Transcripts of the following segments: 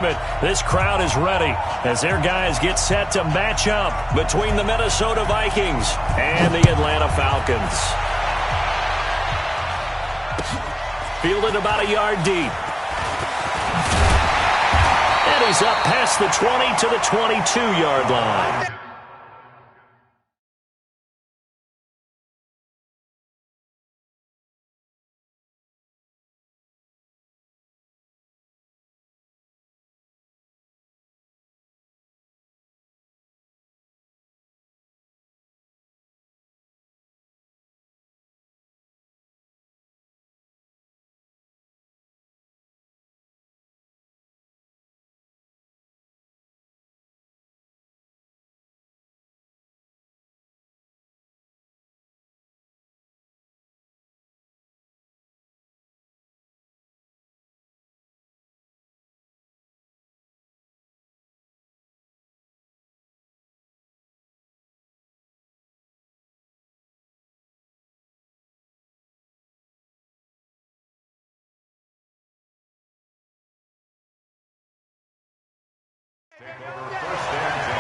This crowd is ready as their guys get set to match up between the Minnesota Vikings and the Atlanta Falcons. Fielded about a yard deep. And he's up past the 20 to the 22-yard line. Take over first and 10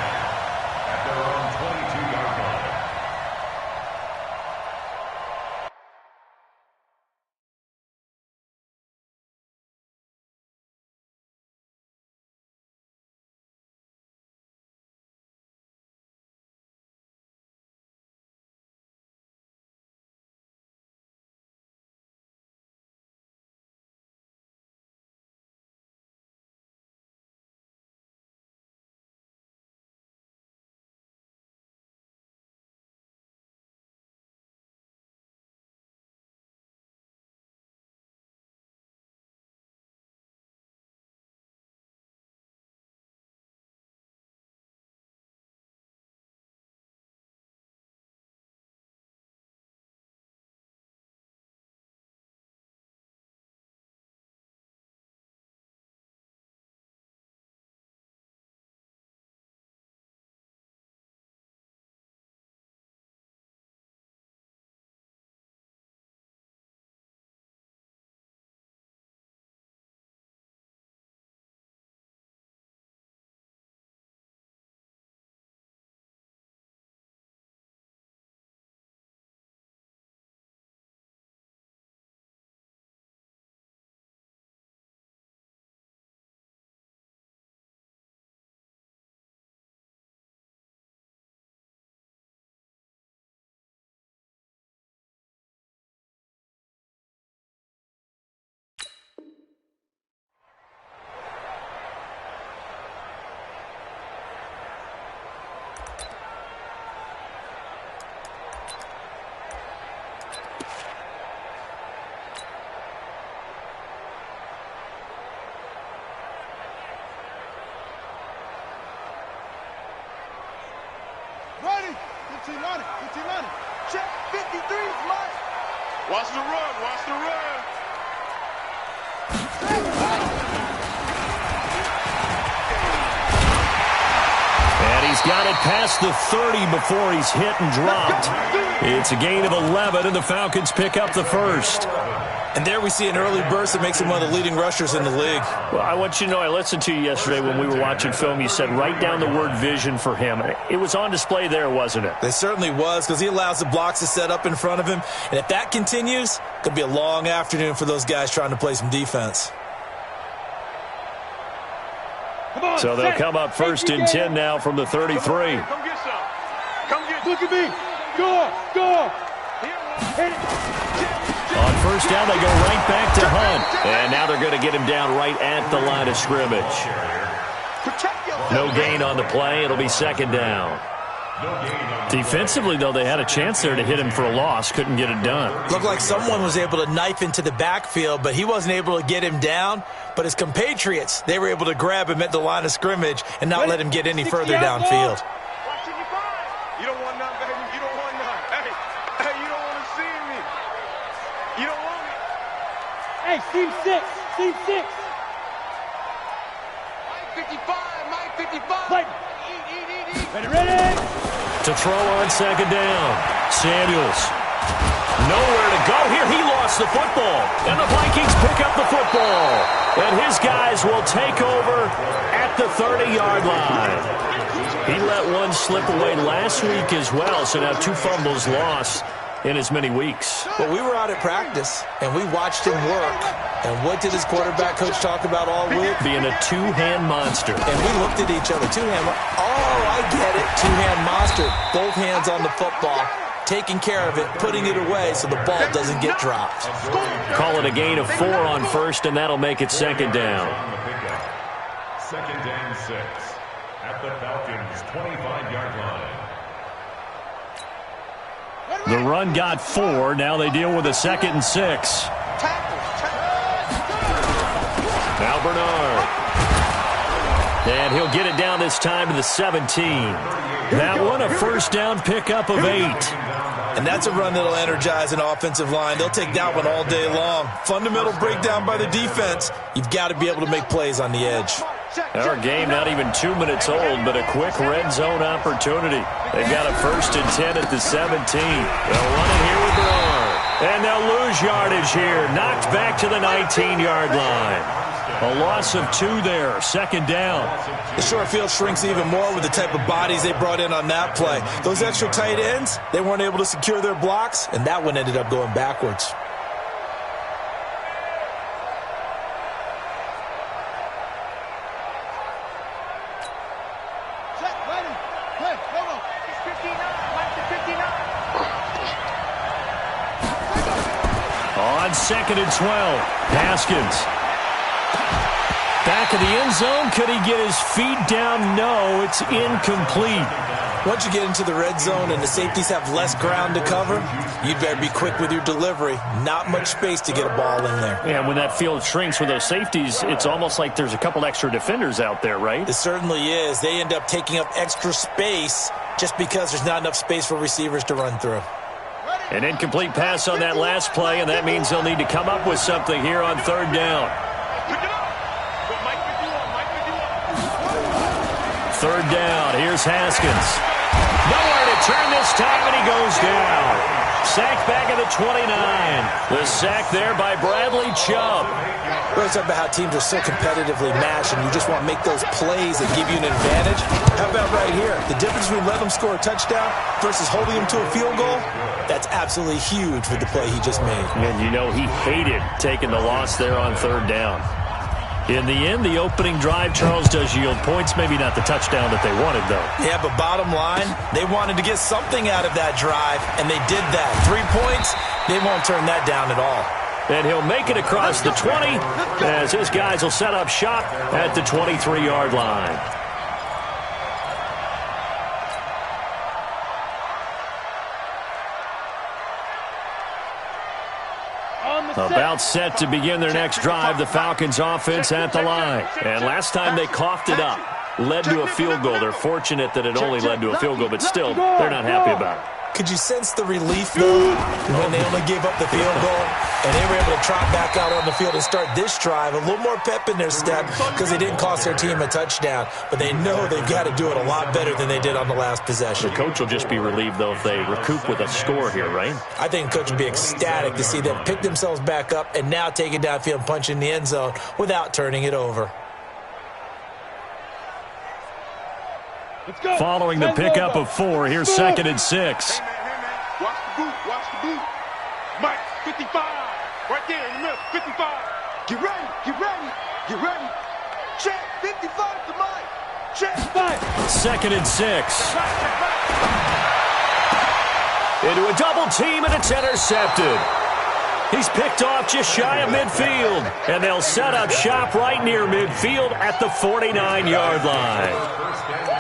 at their own 22-yard line. Ready, 15 on it, 15 on it. Check, 53 is mine. Watch the run, watch the run. And he's got it past the 30 before he's hit and dropped. It's a gain of 11, and the Falcons pick up the first. And there we see an early burst that makes him one of the leading rushers in the league. Well, I want you to know, I listened to you yesterday when we were watching film. You said write down the word vision for him. It was on display there, wasn't it? It certainly was, because he allows the blocks to set up in front of him. And if that continues, it could be a long afternoon for those guys trying to play some defense. So they'll come up first and 10 now from the 33. Come get some. Come get. Look at me. Go. Hit it. On first down, they go right back to Hunt. And now they're going to get him down right at the line of scrimmage. No gain on the play. It'll be second down. Defensively, though, they had a chance there to hit him for a loss. Couldn't get it done. Looked like someone was able to knife into the backfield, but he wasn't able to get him down. But his compatriots, they were able to grab him at the line of scrimmage and not let him get any further downfield. You don't want none, baby. You don't want none. Hey, you don't want to see me. You don't want it. Hey, seam 6. Mike 55. Eat. Ready. To throw on second down. Samuels. Nowhere to go here. He lost lost the football. And the Vikings pick up the football. And his guys will take over at the 30-yard line. He let one slip away last week as well, so now 2 fumbles lost in as many weeks. Well, we were out at practice, and we watched him work. And what did his quarterback coach talk about all week? Being a two-hand monster. And we looked at each other. Two-hand. Oh, I get it. Two-hand monster. Both hands on the football, taking care of it, putting it away so the ball doesn't get dropped. Call it a gain of 4 on first, and that'll make it second down. Second and 6 at the Falcons' 25-yard line. The run got 4. Now they deal with a 2nd and 6. Now Bernard. And he'll get it down this time to the 17. That one, a first down pickup of 8. And that's a run that'll energize an offensive line. They'll take that one all day long. Fundamental breakdown by the defense. You've got to be able to make plays on the edge. Our game not even 2 minutes old, but a quick red zone opportunity. They've got a 1st and 10 at the 17. They'll run it here with Bernard. And they'll lose yardage here. Knocked back to the 19-yard line. A loss of 2 there. 2nd down. The short field shrinks even more with the type of bodies they brought in on that play. Those extra tight ends, they weren't able to secure their blocks, and that one ended up going backwards. On 2nd and 12, Haskins. Back of the end zone. Could he get his feet down? No, it's incomplete. Once you get into the red zone and the safeties have less ground to cover, you'd better be quick with your delivery. Not much space to get a ball in there. Yeah, when that field shrinks with those safeties, it's almost like there's a couple extra defenders out there, right? It certainly is. They end up taking up extra space just because there's not enough space for receivers to run through. An incomplete pass on that last play, and that means they'll need to come up with something here on 3rd down. 3rd down. Here's Haskins. Nowhere to turn this time, and he goes down. Sacked back at the 29. The sack there by Bradley Chubb. We always talk about how teams are so competitively matched, and you just want to make those plays that give you an advantage. How about right here? The difference between letting them score a touchdown versus holding them to a field goal, that's absolutely huge with the play he just made. And you know he hated taking the loss there on 3rd down. In the end, the opening drive, Charles, does yield points. Maybe not the touchdown that they wanted, though. Yeah, but bottom line, they wanted to get something out of that drive, and they did that. 3 points, they won't turn that down at all. And he'll make it across the 20 as his guys will set up shop at the 23-yard line. About set to begin their next drive, the Falcons offense at the line. And last time they coughed it up, led to a field goal. They're fortunate that it only led to a field goal, but still, they're not happy about it. Could you sense the relief, though, when they only gave up the field goal and they were able to trot back out on the field and start this drive? A little more pep in their step because they didn't cost their team a touchdown, but they know they've got to do it a lot better than they did on the last possession. The coach will just be relieved, though, if they recoup with a score here, right? I think the coach would be ecstatic to see them pick themselves back up and now take it downfield and punch in the end zone without turning it over. Following the pickup of 4, here's 2nd and 6. Hey, man. Watch the boot. Watch the boot. Mike, 55. Right there in the middle. 55. Get ready. Get ready. Get ready. Check. 55 to Mike. Check. 2nd and 6. Into a double team, and it's intercepted. He's picked off just shy of midfield, and they'll set up shop right near midfield at the 49-yard line. First and 10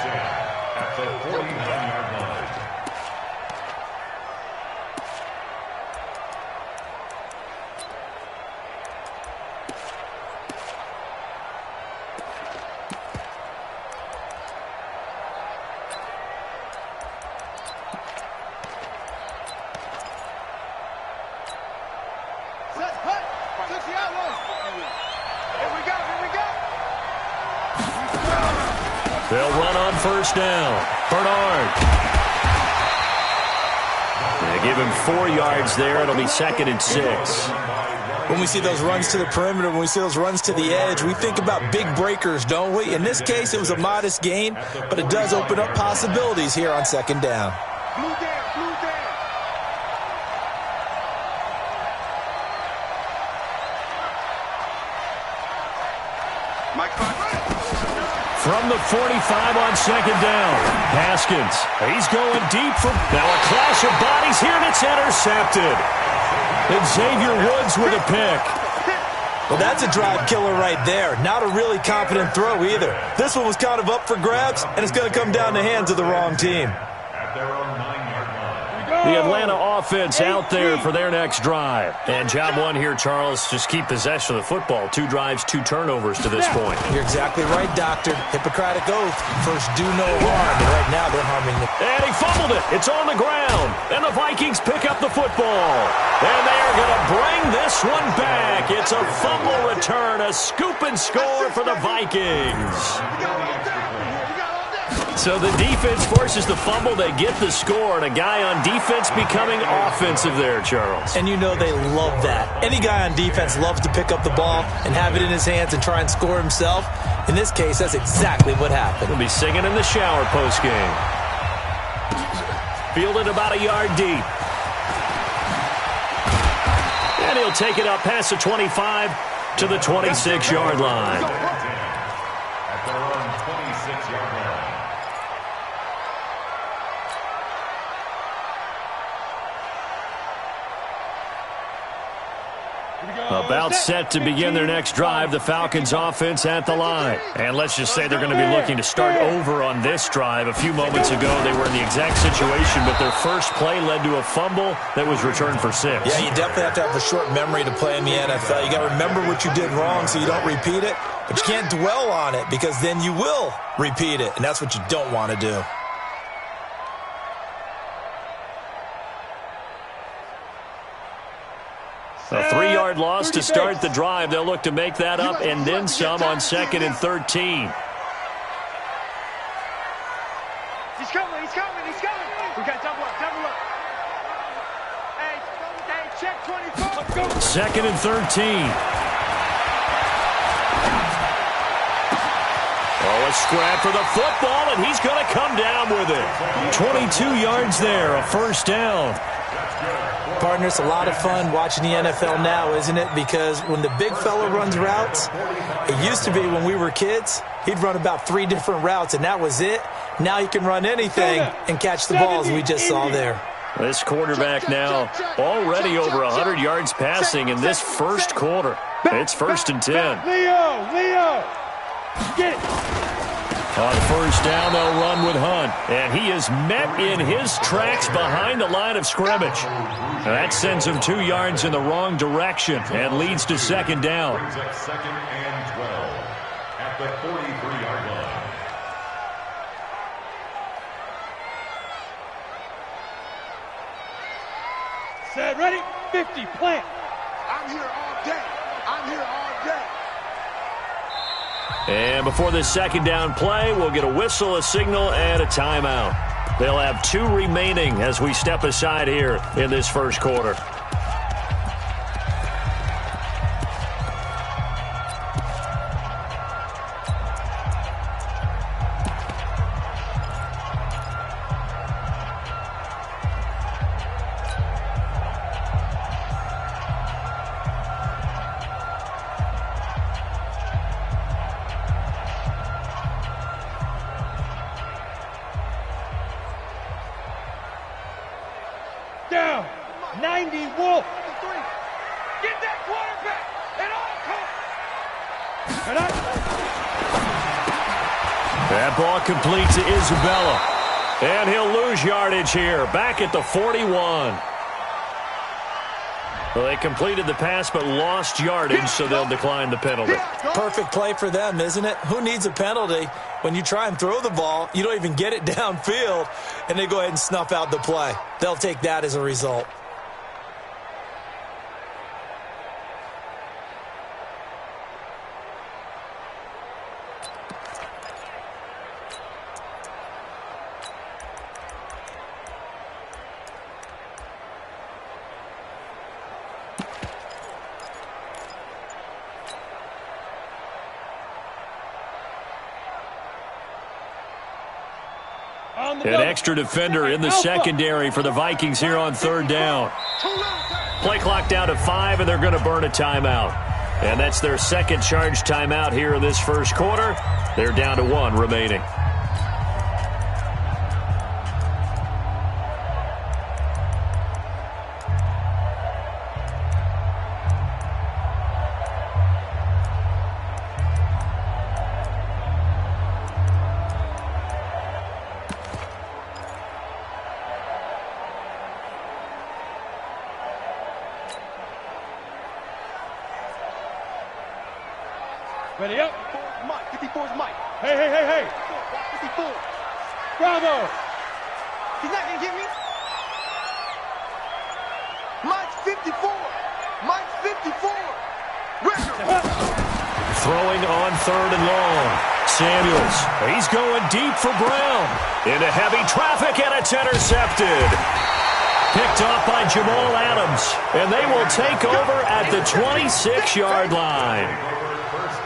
at the 49-yard line. Set. Hut. 60 outlaws. Here we go. Here we go. They'll run on first down. Bernard. They give him 4 yards there. It'll be 2nd and 6. When we see those runs to the perimeter, when we see those runs to the edge, we think about big breakers, don't we? In this case, it was a modest gain, but it does open up possibilities here on 2nd down. Blue down, blue down. Mike, From the 45 on 2nd down, Haskins. He's going deep for now a clash of bodies here, and it's intercepted. And Xavier Woods with a pick. Well, that's a drive killer right there. Not a really confident throw either. This one was kind of up for grabs, and it's going to come down the hands of the wrong team. At their own 9-yard line. The Atlanta offense out there for their next drive. And job one here, Charles, just keep possession of the football. 2 drives, 2 turnovers to this point. You're exactly right, Doctor. Hippocratic oath. First, do no harm. And right now, they're harming the... And he fumbled it. It's on the ground. And the Vikings pick up the football. And they are going to bring this one back. It's a fumble return, a scoop and score for the Vikings. So the defense forces the fumble. They get the score, and a guy on defense becoming offensive there, Charles. And you know they love that. Any guy on defense loves to pick up the ball and have it in his hands and try and score himself. In this case, that's exactly what happened. He'll be singing in the shower postgame. Fielded about a yard deep. And he'll take it up past the 25 to the 26-yard line. At their own 26-yard line. About set to begin their next drive, the Falcons offense at the line. And let's just say they're going to be looking to start over on this drive. A few moments ago, they were in the exact situation, but their first play led to a fumble that was returned for 6. Yeah, you definitely have to have a short memory to play in the NFL. You got to remember what you did wrong so you don't repeat it, but you can't dwell on it because then you will repeat it, and that's what you don't want to do. A 3-yard loss to start the drive. They'll look to make that up and then some on 2nd and 13. He's coming, he's coming, he's coming. We got double up, double up. Hey, check 24. Let's go. 2nd and 13. Oh, a scrap for the football, and he's going to come down with it. 22 yards there, a first down. Partner, it's a lot of fun watching the NFL now, isn't it? Because when the big fella runs routes, it used to be when we were kids, he'd run about 3 different routes, and that was it. Now he can run anything and catch the balls we just saw there. This quarterback now already over 100 yards passing in this first quarter. It's 1st and 10. Leo, get it. On first down, they'll run with Hunt. And he is met in his tracks behind the line of scrimmage. That sends him 2 yards in the wrong direction and leads to 2nd down. Brings up 2nd and 12 at the 43-yard line. Set, ready, 50, plant. I'm here all day. I'm here all day. And before this 2nd down play, we'll get a whistle, a signal, and a timeout. They'll have 2 remaining as we step aside here in this first quarter. Down, 90 Wolf. Get that quarterback at all costs. And that ball complete to Isabella. And he'll lose yardage here, back at the 41. Well, they completed the pass but lost yardage, so they'll decline the penalty. Perfect play for them, isn't it? Who needs a penalty? When you try and throw the ball, you don't even get it downfield, and they go ahead and snuff out the play. They'll take that as a result. An extra defender in the secondary for the Vikings here on third down. Play clock down to 5, and they're going to burn a timeout. And that's their second charge timeout here in this first quarter. They're down to 1 remaining. Ready up. Mike, 54's Mike. Hey, hey, hey, hey. 54. Bravo. He's not going to get me. Mike's 54. Mike's 54. Record. Throwing on third and long. Samuels, he's going deep for Brown. Into heavy traffic, and it's intercepted. Picked off by Jamal Adams, and they will take over at the 26-yard line.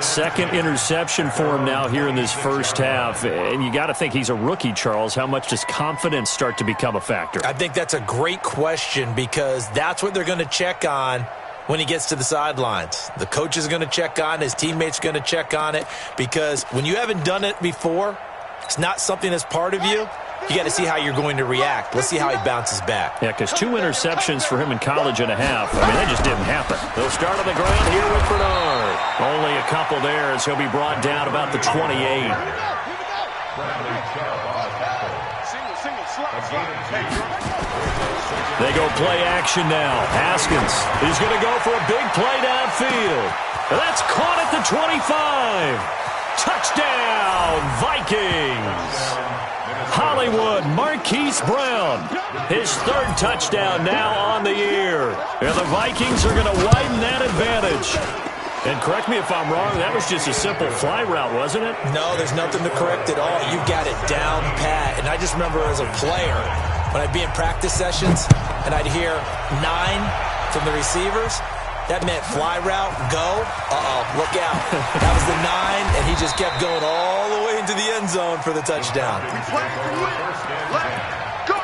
Second interception for him now here in this first half. And you got to think he's a rookie, Charles. How much does confidence start to become a factor? I think that's a great question because that's what they're going to check on when he gets to the sidelines. The coach is going to check on it. His teammates are going to check on it because when you haven't done it before, it's not something that's part of you. You got to see how you're going to react. Let's see how he bounces back. Yeah, because 2 interceptions for him in college and a half. I mean, that just didn't happen. They'll start on the ground here with Bernard. Only a couple there as he'll be brought down about the 28. They go play action now. Haskins is going to go for a big play downfield. That's caught at the 25. Touchdown, Vikings. Hollywood, Marquise Brown, his third touchdown now on the year. And the Vikings are going to widen that advantage. And correct me if I'm wrong, that was just a simple fly route, wasn't it? No, there's nothing to correct at all. You got it down pat. And I just remember as a player, when I'd be in practice sessions and I'd hear 9 from the receivers, that meant fly route, go. Look out. That was the 9, and he just kept going all the way into the end zone for the touchdown. Go.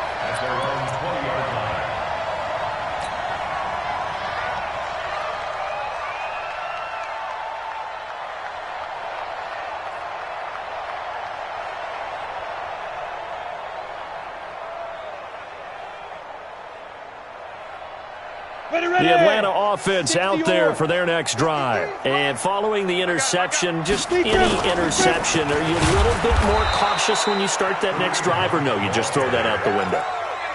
The Atlanta offense out there for their next drive. And following the interception, just any interception, are you a little bit more cautious when you start that next drive, or no, you just throw that out the window?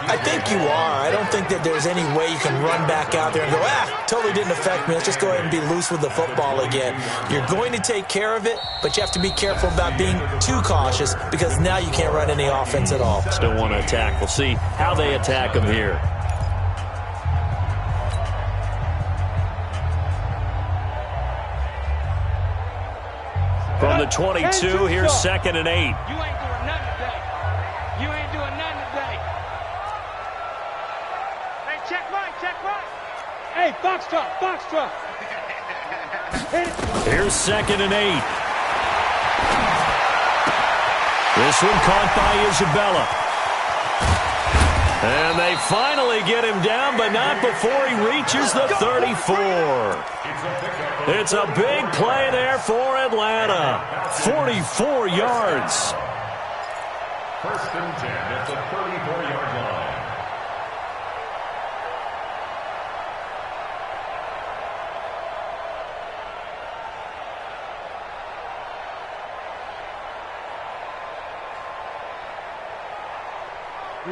I think you are. I don't think that there's any way you can run back out there and go, totally didn't affect me. Let's just go ahead and be loose with the football again. You're going to take care of it, but you have to be careful about being too cautious because now you can't run any offense at all. Still want to attack. We'll see how they attack him here. From the 22, here's 2nd and 8. You ain't doing nothing today. You ain't doing nothing today. Hey, check right. Hey, box truck. Here's 2nd and 8. This one caught by Isabella. And they finally get him down, but not before he reaches the 34. It's a big play there for Atlanta. 44 yards. 1st and 10 at the 34-yard line.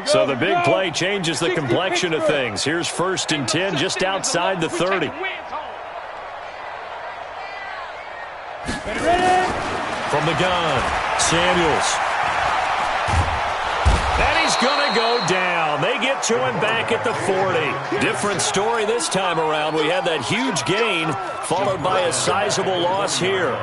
So the big play changes the complexion of things. Here's 1st and 10 just outside the 30. From the gun, Samuels. And he's going to go down. They get to him back at the 40. Different story this time around. We had that huge gain followed by a sizable loss here.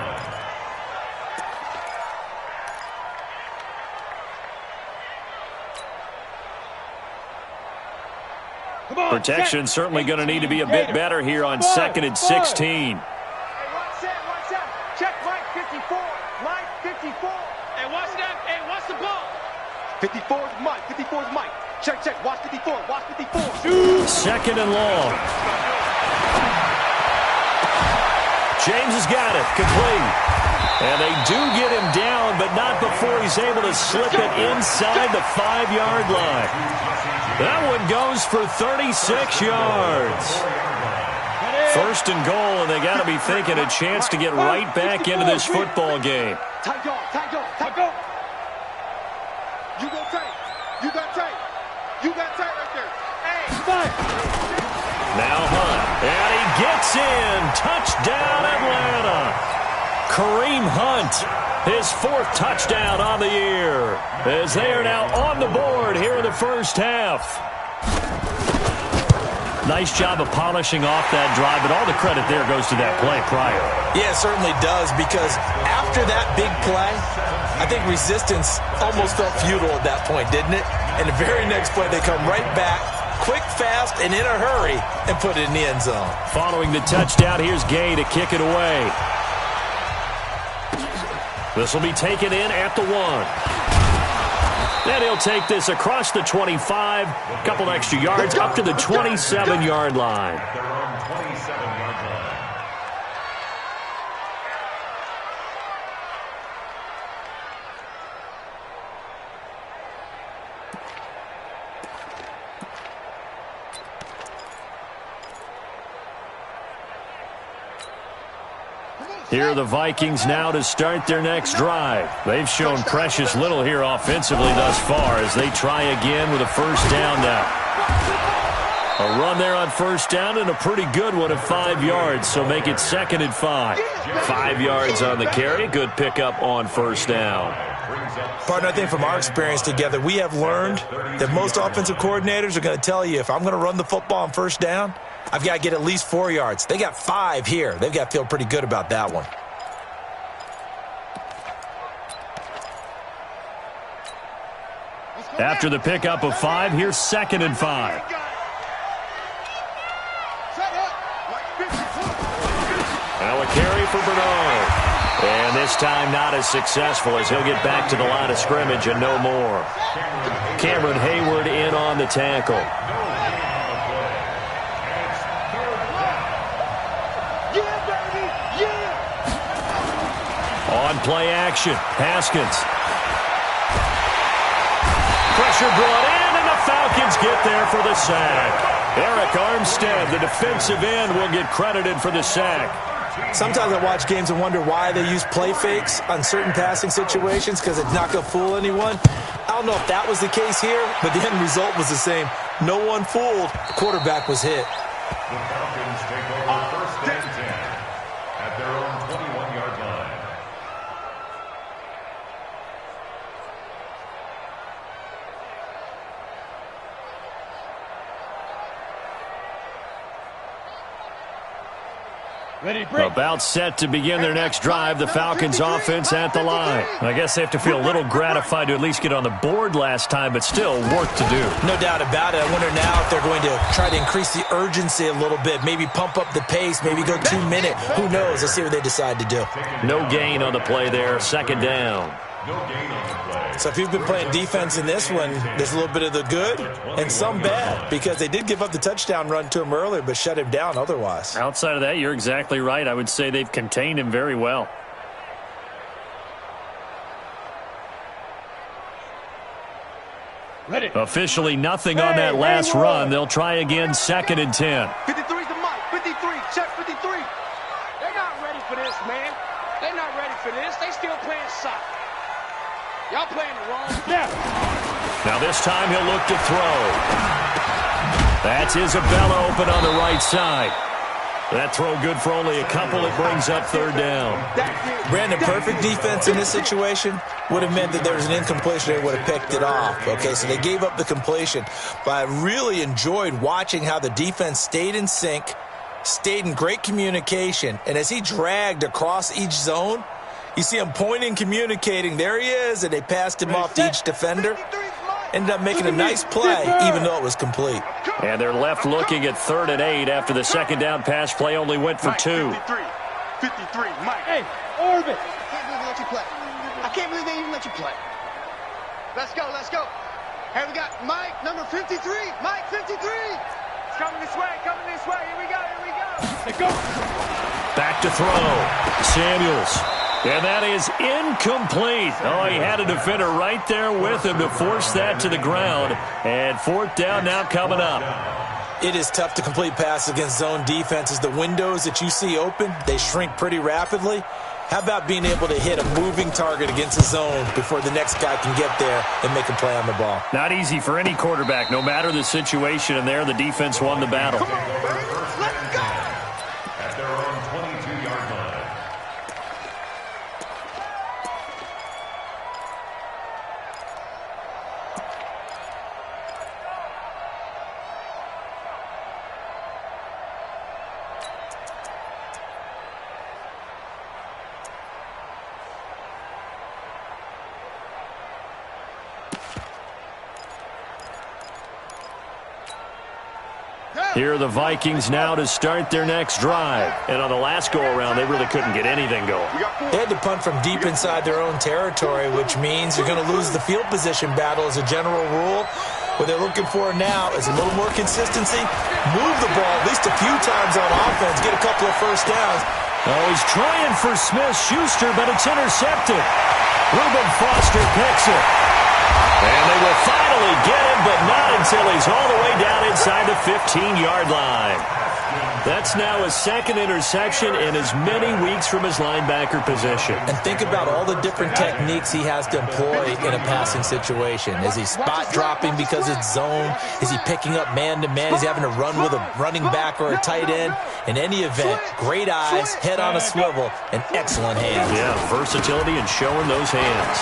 Protection certainly going to need to be a bit better here on 2nd and 16. Watch that. Check Mike 54. Mike 54. Hey, watch that. Hey, watch the ball. 54 is Mike. 54 is Mike. Check, check. Watch 54. Watch 54. Second and long. James has got it. Complete. And they do get him down, but not before he's able to slip it inside the 5-yard line. That one goes for 36 yards. First and goal, and they got to be thinking a chance to get right back into this football game. Tight yard, tight yard, tight yard. You go tight. You got tight. You got tight right there. Hey, fight. Now Hunt, and he gets in. Touchdown, Atlanta. Kareem Hunt, his 4th touchdown on the year, as they are now on the board here in the first half. Nice job of polishing off that drive, but all the credit there goes to that play prior. Yeah, it certainly does, because after that big play, I think resistance almost felt futile at that point, didn't it? And the very next play, they come right back, quick, fast, and in a hurry, and put it in the end zone. Following the touchdown, here's Gay to kick it away. This will be taken in at the 1. Then he'll take this across the 25, a couple extra yards, up to the 27-yard line. Their own 27-yard line. Here are the Vikings now to start their next drive. They've shown precious little here offensively thus far as they try again with a first down now. A run there on first down and a pretty good one at 5 yards, so make it 2nd and 5. 5 yards on the carry, good pickup on first down. Partner, I think from our experience together, we have learned that most offensive coordinators are going to tell you, if I'm going to run the football on first down, I've got to get at least 4 yards. They got 5 here. They've got to feel pretty good about that one. After the pickup of 5, here's 2nd and 5. Now a carry for Bernard. And this time not as successful as he'll get back to the line of scrimmage and no more. Cameron Hayward in on the tackle. On play action, Haskins. Pressure brought in, and the Falcons get there for the sack. Eric Armstead, the defensive end, will get credited for the sack. Sometimes I watch games and wonder why they use play fakes on certain passing situations, because it's not going to fool anyone. I don't know if that was the case here, but the end result was the same. No one fooled. The quarterback was hit. The Falcons take over first and 10 at their own 21-yard line. Ready, break. About set to begin their next drive, the Falcons offense at the line. I guess they have to feel a little gratified to at least get on the board last time, but still work to do. No doubt about it. I wonder now if they're going to try to increase the urgency a little bit, maybe pump up the pace, maybe go 2 minute. Who knows? Let's see what they decide to do. No gain on the play there, 2nd down. No gain on the play. So if you've been playing defense in this one, there's a little bit of the good and some bad, because they did give up the touchdown run to him earlier but shut him down otherwise. Outside of that, you're exactly right. I would say they've contained him very well. Ready. Officially nothing on that last run. They'll try again, 2nd and 10. 53's the mic. 53. Check 53. They're not ready for this, man. They're not ready for this. They still playing soccer. Y'all playing the wrong step. Now this time he'll look to throw. That's Isabella open on the right side. That throw good for only a couple. It brings up 3rd down. Brandon, perfect defense in this situation would have meant that there was an incompletion. They would have picked it off. Okay, so they gave up the completion. But I really enjoyed watching how the defense stayed in sync, stayed in great communication, and as he dragged across each zone, you see him pointing, communicating. There he is, and they passed him off to each defender. Ended up making a nice play, even though it was complete. And they're left looking at 3rd and 8 after the 2nd down pass play only went for 2. 53, Mike. Hey, Orbit. I can't believe they let you play. I can't believe they even let you play. Let's go, let's go. Hey, we got Mike, number 53. Mike, 53. It's coming this way, Here we go. Let's go. Back to throw. Samuels. And that is incomplete. Oh, he had a defender right there with him to force that to the ground. And fourth down now coming up. It is tough to complete passes against zone defenses. The windows that you see open, they shrink pretty rapidly. How about being able to hit a moving target against a zone before the next guy can get there and make a play on the ball? Not easy for any quarterback, no matter the situation. And there, the defense won the battle. Come on, baby. Let's go. At their own 22-yard line. Here are the Vikings now to start their next drive. And on the last go-around, they really couldn't get anything going. They had to punt from deep inside their own territory, which means you're going to lose the field position battle as a general rule. What they're looking for now is a little more consistency. Move the ball at least a few times on offense. Get a couple of first downs. Oh, he's trying for Smith-Schuster, but it's intercepted. Reuben Foster picks it. And they will finally get him, but not until he's all the way down inside the 15-yard line. That's now his second interception in as many weeks from his linebacker position. And think about all the different techniques he has to employ in a passing situation. Is he spot dropping because it's zone? Is he picking up man-to-man? Is he having to run with a running back or a tight end? In any event, great eyes, head on a swivel, and excellent hands. Yeah, versatility and showing those hands.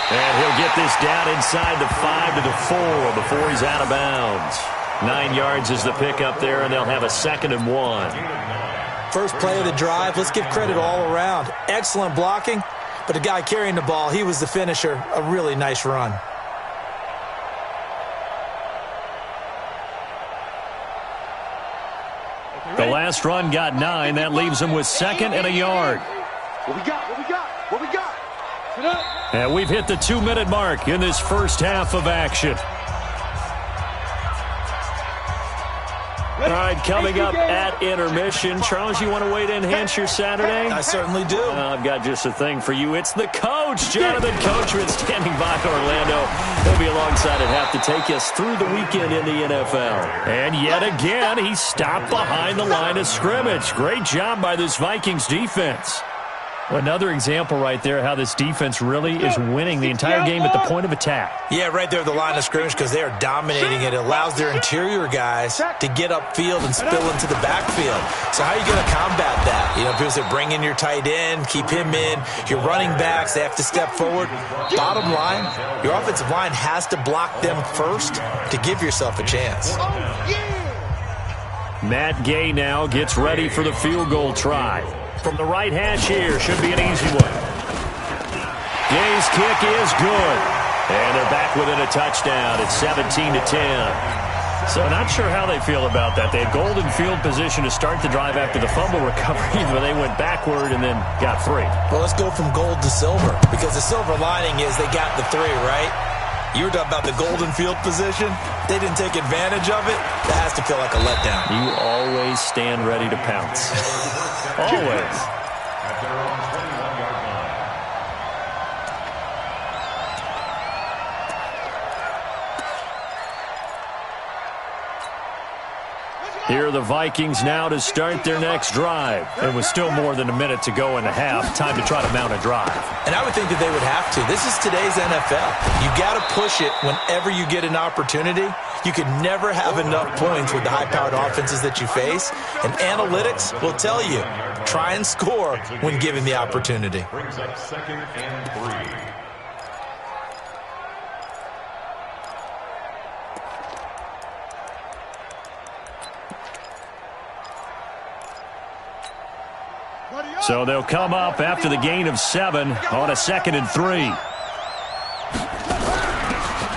And he'll get this down inside the 5 to the 4 before he's out of bounds. 9 yards is the pickup there, and they'll have a 2nd and 1. First play of the drive, let's give credit all around. Excellent blocking, but the guy carrying the ball, he was the finisher. A really nice run. The last run got 9. That leaves him with 2nd and a yard. What we got? And we've hit the 2-minute mark in this first half of action. All right, coming up at intermission. Charles, you want to wait to enhance your Saturday? I certainly do. I've got just a thing for you. It's the coach, Jonathan Coachman, standing by Orlando. He'll be alongside at half to take us through the weekend in the NFL. And yet again, he stopped behind the line of scrimmage. Great job by this Vikings defense. Another example right there how this defense really is winning the entire game at the point of attack. Yeah, right there at the line of scrimmage because they are dominating it. It allows their interior guys to get upfield and spill into the backfield. So how are you going to combat that? You know, people say bring in your tight end, keep him in. Your running backs, they have to step forward. Bottom line, your offensive line has to block them first to give yourself a chance. Matt Gay now gets ready for the field goal try. From the right hash here, should be an easy one. Gay's kick is good. And they're back within a touchdown. It's 17-10. So not sure how they feel about that. They had golden field position to start the drive after the fumble recovery, but they went backward and then got 3. Well, let's go from gold to silver because the silver lining is they got the 3, right? You were talking about the golden field position. They didn't take advantage of it. That has to feel like a letdown. You always stand ready to pounce. Always. At their own 21-yard line. Here are the Vikings now to start their next drive. And with still more than a minute to go in the half, time to try to mount a drive. And I would think that they would have to. This is today's NFL. You got to push it whenever you get an opportunity. You could never have enough points with the high-powered offenses that you face. And analytics will tell you, try and score when given the opportunity. Brings up 2nd and 3. So they'll come up after the gain of 7 on a 2nd and 3.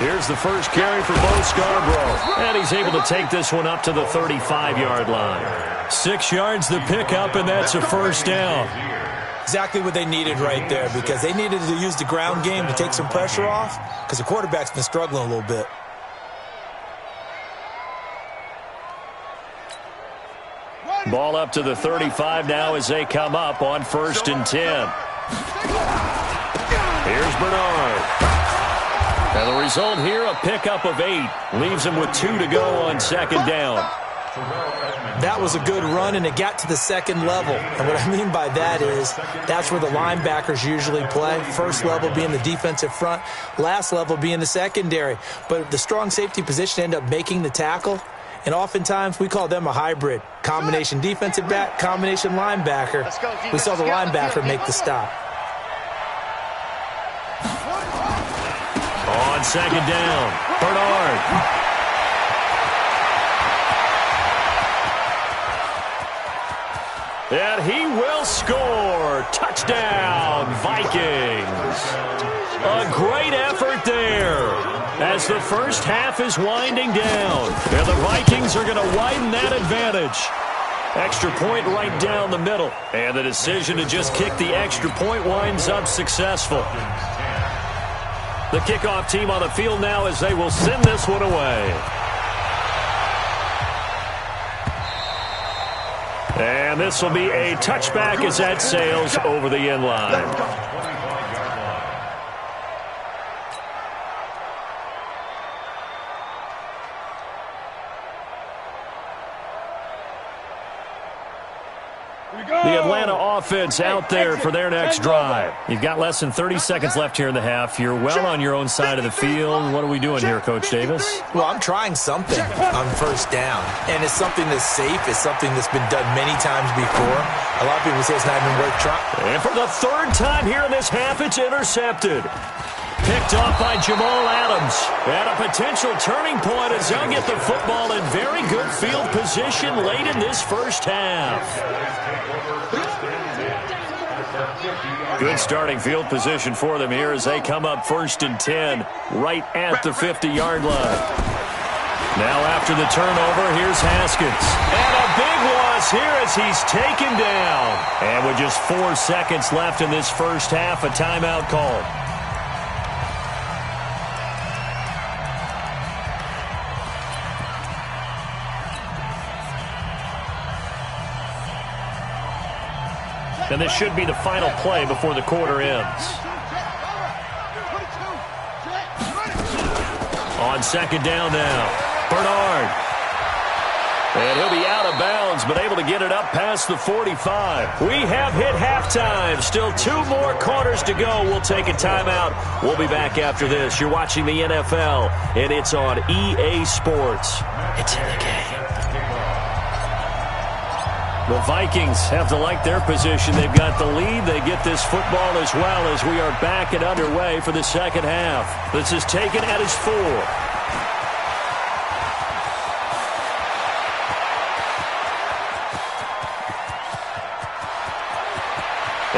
Here's the first carry for Bo Scarborough. And he's able to take this one up to the 35-yard line. 6 yards the pickup, and that's a first down. Exactly what they needed right there, because they needed to use the ground game to take some pressure off, because the quarterback's been struggling a little bit. Ball up to the 35 now as they come up on 1st and 10. Here's Bernard. And the result here, a pickup of 8. Leaves him with 2 to go on 2nd down. That was a good run, and it got to the 2nd level. And what I mean by that is that's where the linebackers usually play. First level being the defensive front, last level being the secondary. But the strong safety position ended up making the tackle. And oftentimes, we call them a hybrid. Combination defensive back, combination linebacker. We saw the linebacker make the stop. On 2nd down, Bernard. And he will score. Touchdown, Vikings. A great effort there as the first half is winding down. And the Vikings are going to widen that advantage. Extra point right down the middle. And the decision to just kick the extra point winds up successful. The kickoff team on the field now as they will send this one away. And this will be a touchback as that sails over the end line. The Atlanta offense out there for their next drive. You've got less than 30 seconds left here in the half. You're well on your own side of the field. What are we doing here, Coach Davis? Well, I'm trying something on 1st down, and it's something that's safe. It's something that's been done many times before. A lot of people say it's not even worth trying. And for the 3rd time here in this half, it's intercepted. Picked off by Jamal Adams. And a potential turning point as they'll get the football in very good field position late in this first half. Good starting field position for them here as they come up 1st and 10 right at the 50-yard line. Now after the turnover, here's Haskins. And a big loss here as he's taken down. And with just 4 seconds left in this first half, a timeout called. And this should be the final play before the quarter ends. On 2nd down now, Bernard. And he'll be out of bounds, but able to get it up past the 45. We have hit halftime. Still 2 more quarters to go. We'll take a timeout. We'll be back after this. You're watching the NFL, and it's on EA Sports. It's in the game. The Vikings have to like their position. They've got the lead. They get this football as well as we are back and underway for the second half. This is taken at his 4.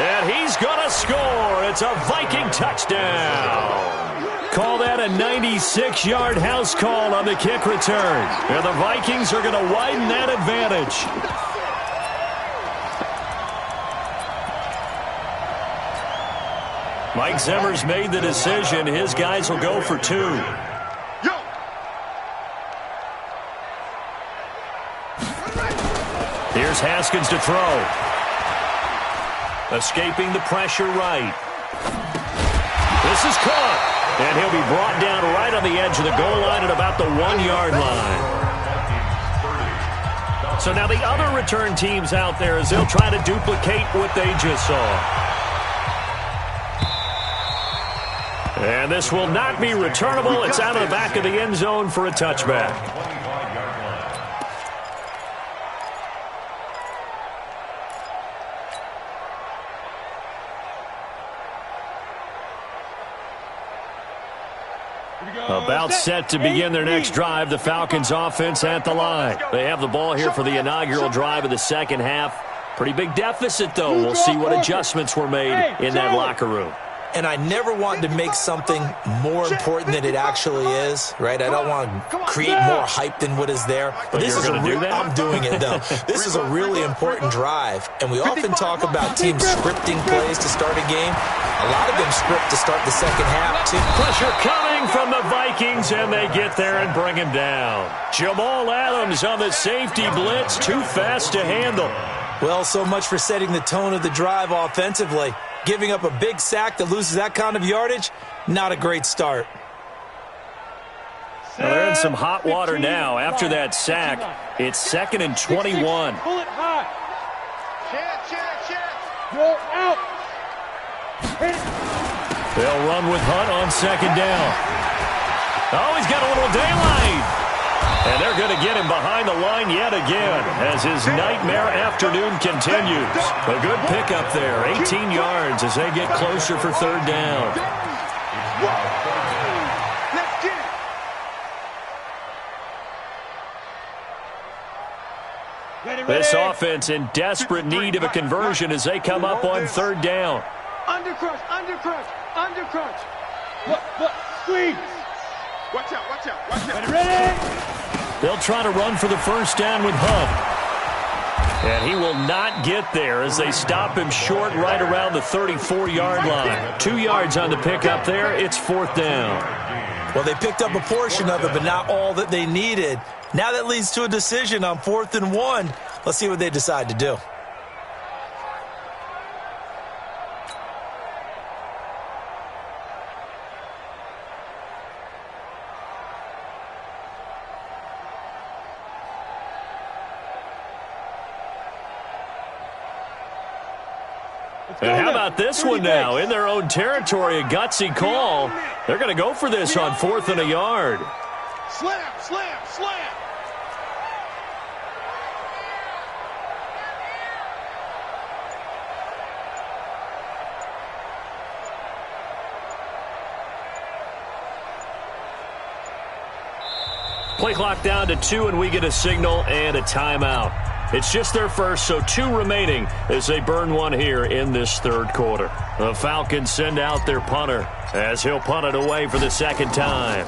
And he's going to score. It's a Viking touchdown. Call that a 96-yard house call on the kick return. And the Vikings are going to widen that advantage. Mike Zimmer's made the decision. His guys will go for 2. Here's Haskins to throw. Escaping the pressure right. This is caught. And he'll be brought down right on the edge of the goal line at about the 1-yard line. So now the other return teams out there as they'll try to duplicate what they just saw. And this will not be returnable. It's out of the back of the end zone for a touchback. About set to begin their next drive, the Falcons offense at the line. They have the ball here for the inaugural drive of the second half. Pretty big deficit, though. We'll see what adjustments were made in that locker room. And I never want to make something more important than it actually is, right? I don't want to create more hype than what is there. But this is I'm doing it, though. This is a really important drive. And we often talk about teams scripting plays to start a game. A lot of them script to start the second half, too. Pressure coming from the Vikings, and they get there and bring him down. Jamal Adams on the safety blitz, too fast to handle. Well, so much for setting the tone of the drive offensively. Giving up a big sack that loses that kind of yardage, not a great start. Well, they're in some hot water now after that sack. It's 2nd and 21. Pull it high. Go out. They'll run with Hunt on 2nd down. Oh, he's got a little daylight. And they're going to get him behind the line yet again as his nightmare afternoon continues. A good pickup there, 18 yards as they get closer for 3rd down. Let's get it. This offense in desperate need of a conversion as they come up on 3rd down. Undercrunch, undercrunch, undercrunch. Look, squeeze. Watch out, watch out, watch out. Ready? They'll try to run for the 1st down with Hunt. And he will not get there as they stop him short right around the 34-yard line. 2 yards on the pickup there. It's 4th down. Well, they picked up a portion of it, but not all that they needed. Now that leads to a decision on 4th and 1. Let's see what they decide to do. And how about this one now? In their own territory, a gutsy call. They're going to go for this on 4th and a yard. Slam, slam, slam. Play clock down to 2, and we get a signal and a timeout. It's just their first, so 2 remaining as they burn one here in this 3rd quarter. The Falcons send out their punter as he'll punt it away for the 2nd time.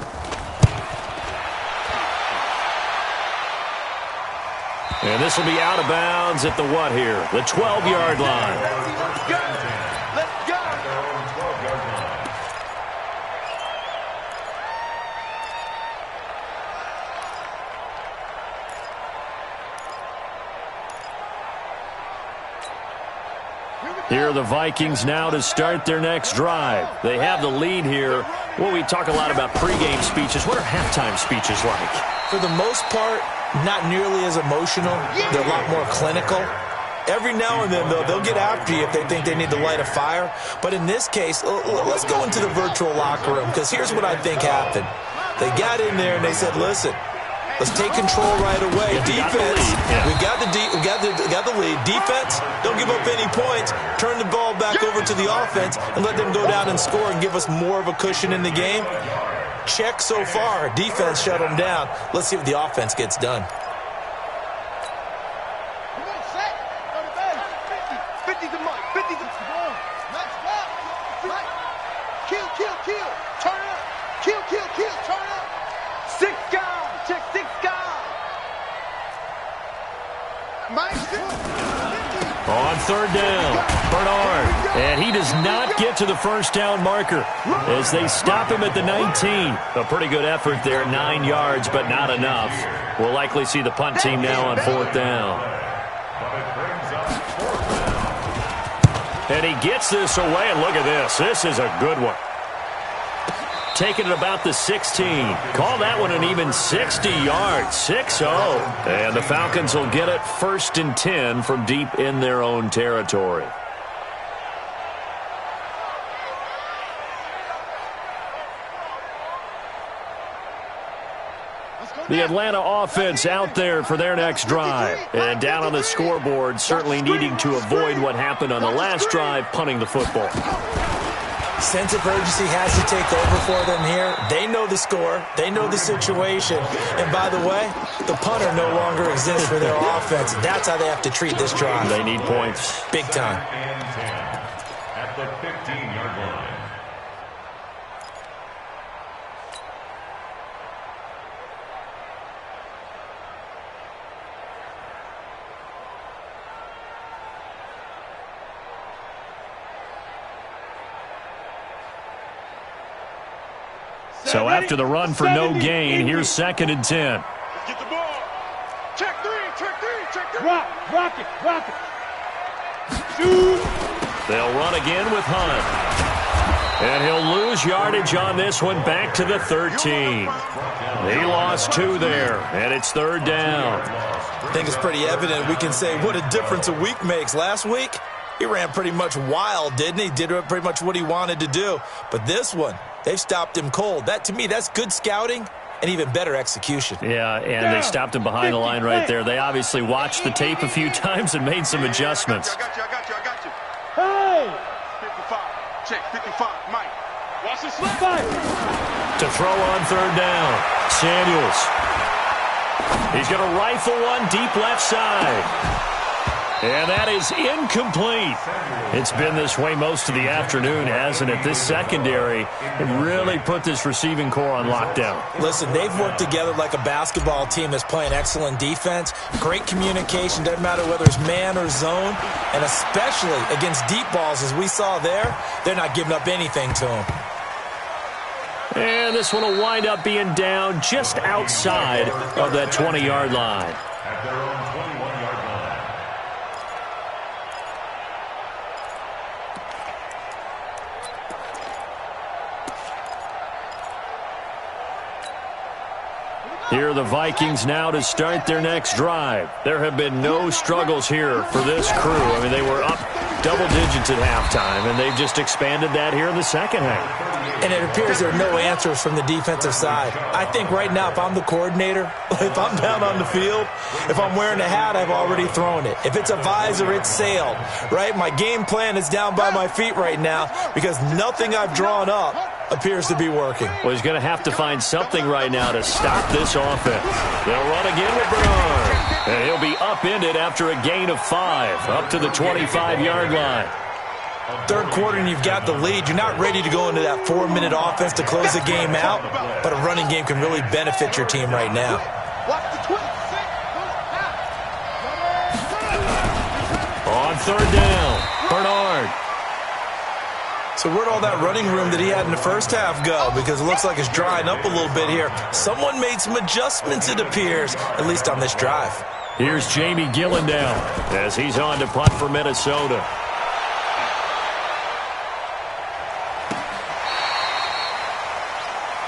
And this will be out of bounds at the what here? The 12-yard line. Let's go. Let's go. Here are the Vikings now to start their next drive. They have the lead here. Well, we talk a lot about pregame speeches. What are halftime speeches like? For the most part, not nearly as emotional. They're a lot more clinical. Every now and then, though, they'll get after you if they think they need to light a fire. But in this case, let's go into the virtual locker room, because here's what I think happened. They got in there and they said, listen, let's take control right away. Defense, we got the lead. Defense, don't give up any points. Turn the ball back over to the offense and let them go down and score and give us more of a cushion in the game. Check so far. Defense shut them down. Let's see if the offense gets done. Come on, set. Go to base. 50 to Mike. 50 to Let's go. Right. Kill, kill, kill. Turn up. Kill, kill, kill. Turn up. 6 guys. Check 6 guys. Mike, On 3rd down, Bernard. And he does not get to the 1st down marker as they stop him at the 19. A pretty good effort there, 9 yards, but not enough. We'll likely see the punt team now on 4th down. And he gets this away, and look at this. This is a good one. Taking it about the 16. Call that one an even 60 yards. 6-0. And the Falcons will get it 1st and 10 from deep in their own territory. The Atlanta offense out there for their next drive. And down on the scoreboard, certainly needing to avoid what happened on the last drive, punting the football. Sense of urgency has to take over for them here. They know the score. They know the situation. And by the way, the punter no longer exists for their offense. That's how they have to treat this drive. They need points. Big time. At the 15-yard line. So after the run for no gain, here's 2nd and 10. Let's get the ball. Check three, check three, check three. Rock it. Shoot. They'll run again with Hunt. And he'll lose yardage on this one, back to the 13. He lost 2 there, and it's 3rd down. I think it's pretty evident. We can say what a difference a week makes. Last week, he ran pretty much wild, didn't he? Did pretty much what he wanted to do. But this one, they've stopped him cold. That, to me, that's good scouting and even better execution. Yeah, and they stopped him behind the line right there. They obviously watched the tape a few times and made some adjustments. I got you. Hey. 55. Check, 55. Mike. Watch the slip. To throw on 3rd down, Samuels. He's going to rifle one deep left side. And that is incomplete. It's been this way most of the afternoon, hasn't it? This secondary really put this receiving core on lockdown. Listen, they've worked together like a basketball team that's playing excellent defense. Great communication, doesn't matter whether it's man or zone. And especially against deep balls, as we saw there, they're not giving up anything to them. And this one will wind up being down just outside of that 20-yard line. At their own 21-yard line. Here are the Vikings now to start their next drive. There have been no struggles here for this crew. I mean, they were up double digits at halftime, and they've just expanded that here in the second half. And it appears there are no answers from the defensive side. I think right now, if I'm the coordinator, if I'm down on the field, if I'm wearing a hat, I've already thrown it. If it's a visor, it's sailed, right? My game plan is down by my feet right now because nothing I've drawn up appears to be working. Well, he's going to have to find something right now to stop this offense. They'll run again with Bernard. And he'll be upended after a gain of 5, up to the 25-yard line. Third quarter and you've got the lead. You're not ready to go into that 4-minute offense to close the game out, but a running game can really benefit your team right now. Watch the twist. On 3rd down, Bernard. So where'd all that running room that he had in the first half go? Because it looks like it's drying up a little bit here. Someone made some adjustments, it appears, at least on this drive. Here's Jamie Gillendown as he's on to punt for Minnesota.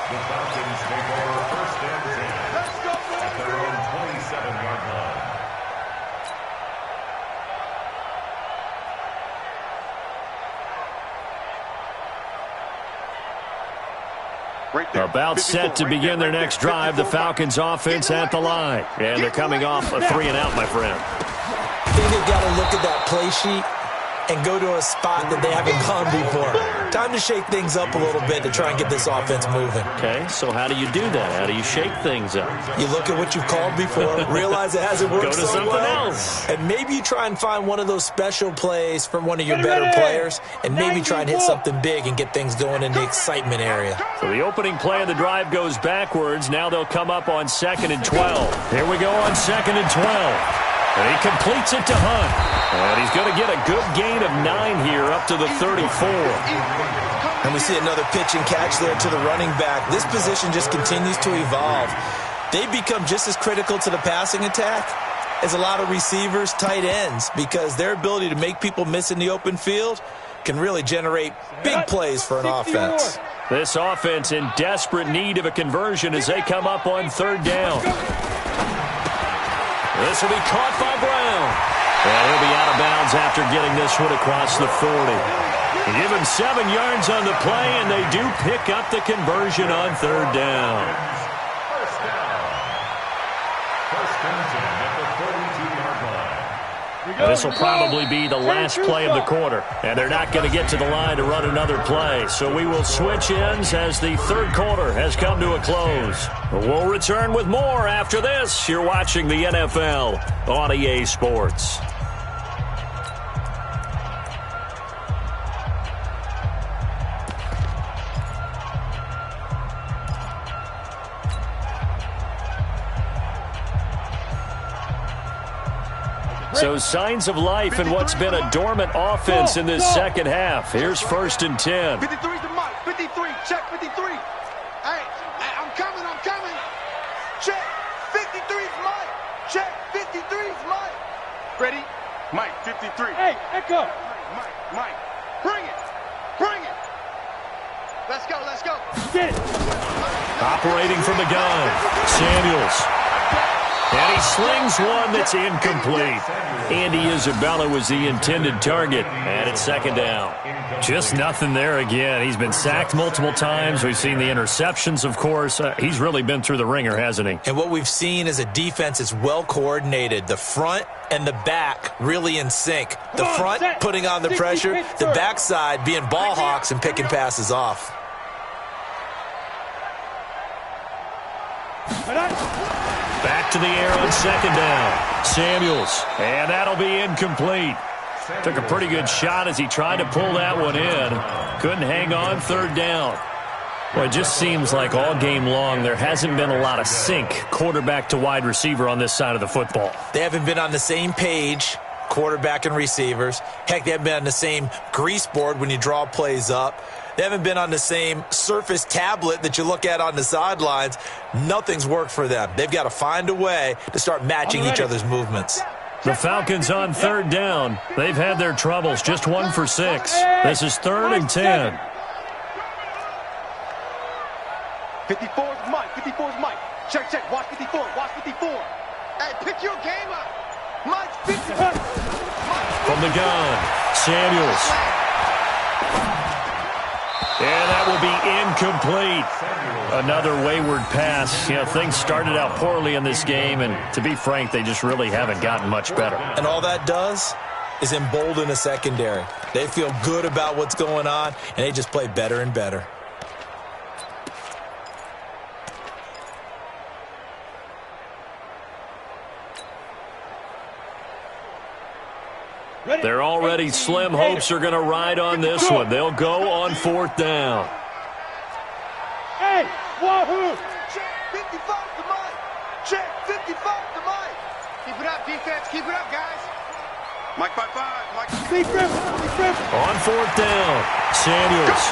The Falcons take over 1st and 10 at their own 27-yard line. Right there. About set to begin their next drive, the Falcons offense at the line. And they're coming off a 3-and-out, my friend. I think they've got to look at that play sheet and go to a spot that they haven't gone before. Time to shake things up a little bit to try and get this offense moving. Okay, so how do you do that? How do you shake things up? You look at what you've called before, realize it hasn't worked Go to so something well, else. and maybe you try and find one of those special plays from one of your better players, and maybe try and hit something big and get things going in the excitement area. So the opening play of the drive goes backwards. Now they'll come up on 2nd and 12. Here we go on 2nd and 12. And he completes it to Hunt. And he's going to get a good gain of 9 here up to the 34. And we see another pitch and catch there to the running back. This position just continues to evolve. They become just as critical to the passing attack as a lot of receivers, tight ends, because their ability to make people miss in the open field can really generate big plays for an offense. This offense in desperate need of a conversion as they come up on 3rd down. This will be caught by Brown. And he'll be out of bounds after getting this one across the 40. They give him 7 yards on the play, and they do pick up the conversion on 3rd down. First down. 1st and 10 at the 42-yard line. And this will probably be the last play of the quarter. And they're not going to get to the line to run another play. So we will switch ends as the 3rd quarter has come to a close. We'll return with more after this. You're watching the NFL on EA Sports. So signs of life in what's been a dormant offense in this second half. Here's 1st and 10. 53's the mic. 53. Check 53. Hey, I'm coming. Check. 53's Mike. Check. 53's Mike. Ready? Mike, 53. Hey, Echo. Mike. Bring it. Let's go. Get it. Operating from the gun, Samuels. And he slings one that's incomplete. Andy Isabella was the intended target, and it's second down. Just nothing there again. He's been sacked multiple times. We've seen the interceptions, of course. He's really been through the ringer, hasn't he? And what we've seen is a defense that's well coordinated. The front and the back really in sync. The front putting on the pressure, the backside being ball hawks and picking passes off. Back to the air on second down. Samuels, and that'll be incomplete. Took a pretty good shot as he tried to pull that one in. Couldn't hang on third down. Well, it just seems like all game long there hasn't been a lot of sync quarterback to wide receiver on this side of the football. They haven't been on the same page, quarterback and receivers. Heck, they haven't been on the same grease board when you draw plays up. They haven't been on the same Surface tablet that you look at on the sidelines. Nothing's worked for them. They've got to find a way to start matching each other's movements. The Falcons on third down. They've had their troubles, just 1 for 6. This is 3rd and 10. 54's Mike. Check. Watch 54. Hey, pick your game up. Mike's 54. From the gun, Samuels. And that will be incomplete. Another wayward pass. You know, things started out poorly in this game, and to be frank, they just really haven't gotten much better. And all that does is embolden the secondary. They feel good about what's going on, and they just play better and better. They're already slim hopes are going to ride on this one. They'll go on 4th down. Hey, wahoo! Check 55 to Mike. Check 55 to Mike. Keep it up, defense. Keep it up, guys. Mike 5-5. Mike. Big grip. On 4th down, Samuels.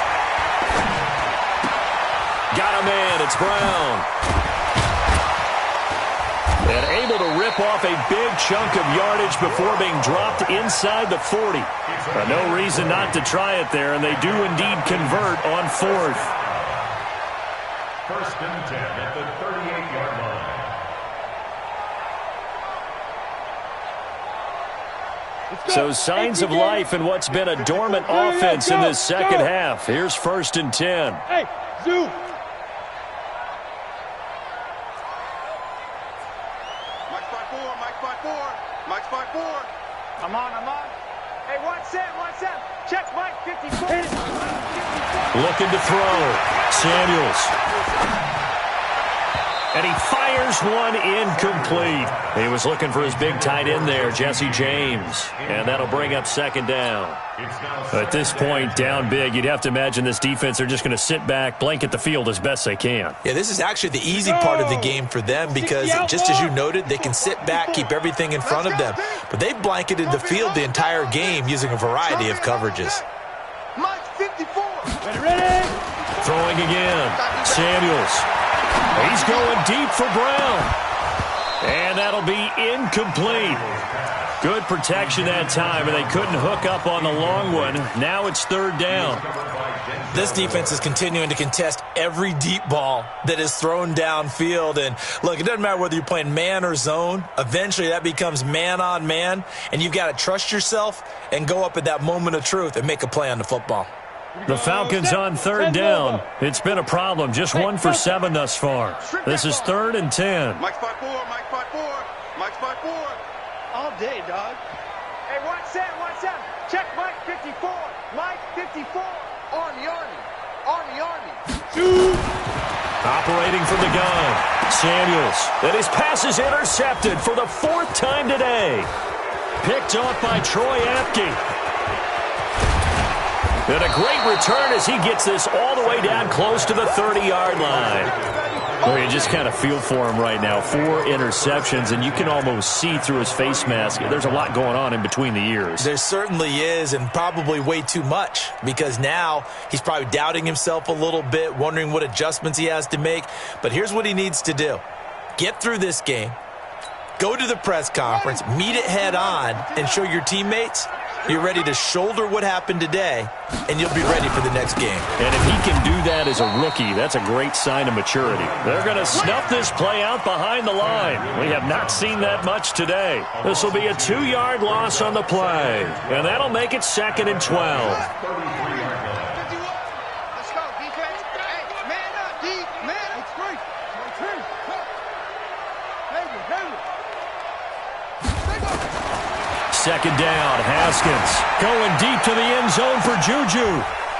Got a man. It's Brown. And able to rip off a big chunk of yardage before being dropped inside the 40. No reason not to try it there, and they do indeed convert on 4th. 1st and 10 at the 38-yard line. So signs of life in what's been a dormant offense in this second half. Here's 1st and 10. Hey, zoom. Mike's 5-4. I'm on. Hey, 1-7. Check Mike, 54. Looking to throw. Samuels. And he fires one incomplete. He was looking for his big tight end there, Jesse James. And that'll bring up 2nd down. At this point, down big, you'd have to imagine this defense are just going to sit back, blanket the field as best they can. Yeah, this is actually the easy part of the game for them because, just as you noted, they can sit back, keep everything in front of them. But they've blanketed the field the entire game using a variety of coverages. Mike's 54. Ready? Throwing again. Samuels. He's going deep for Brown. And that'll be incomplete. Good protection that time, and they couldn't hook up on the long one. Now it's 3rd down. This defense is continuing to contest every deep ball that is thrown downfield. And look, it doesn't matter whether you're playing man or zone. Eventually that becomes man on man, and you've got to trust yourself and go up at that moment of truth and make a play on the football. The Falcons on 3rd down. It's been a problem. Just 1 for 7 thus far. This is 3rd and 10. Mike's 5-4. Mike's 5-4. All day, dog. Hey, 1-7. Check Mike, 54. Mike, 54. Army. Operating from the gun. Samuels. And his pass is intercepted for the 4th time today. Picked off by Troy Apke. And a great return as he gets this all the way down close to the 30-yard line. Well, you just kind of feel for him right now. 4 interceptions, and you can almost see through his face mask. There's a lot going on in between the ears. There certainly is, and probably way too much, because now he's probably doubting himself a little bit, wondering what adjustments he has to make. But here's what he needs to do. Get through this game, go to the press conference, meet it head on, and show your teammates you're ready to shoulder what happened today, and you'll be ready for the next game. And if he can do that as a rookie, that's a great sign of maturity. They're going to snuff this play out behind the line. We have not seen that much today. This will be a 2-yard loss on the play, and that'll make it 2nd and 12. Let's go, defense. Hey, man up, D. Man up. It's great. Second down, Haskins going deep to the end zone for Juju.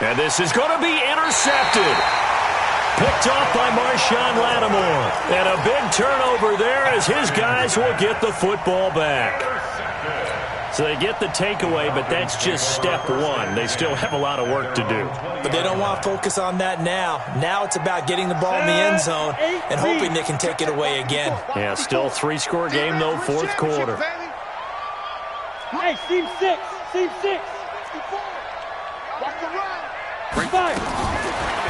And this is going to be intercepted. Picked off by Marshawn Lattimore. And a big turnover there as his guys will get the football back. So they get the takeaway, but that's just step 1. They still have a lot of work to do. But they don't want to focus on that now. Now it's about getting the ball in the end zone and hoping they can take it away again. Yeah, still 3-score game, though, 4th quarter. Hey, team 6. Team 6. Watch the run. Fire.